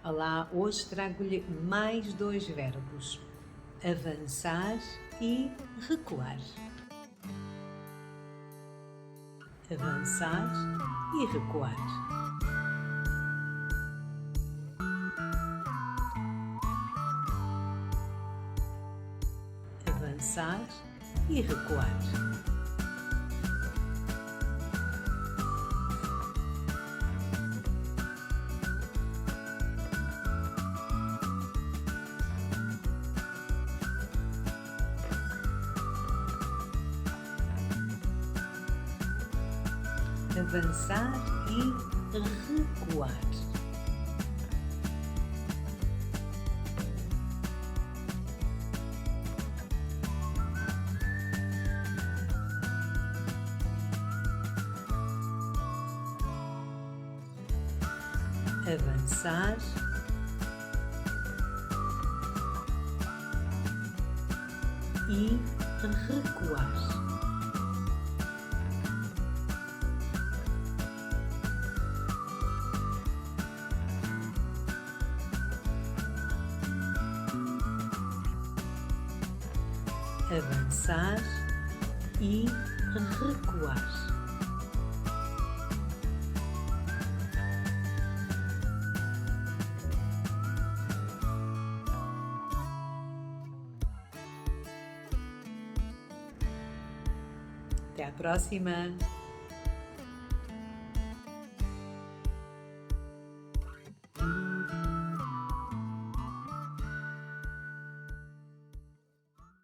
Olá, hoje trago-lhe mais dois verbos: avançar e recuar. Avançar e recuar. Avançar e recuar. Avançar e recuar. Avançar e recuar. Avançar e recuar. Até à próxima!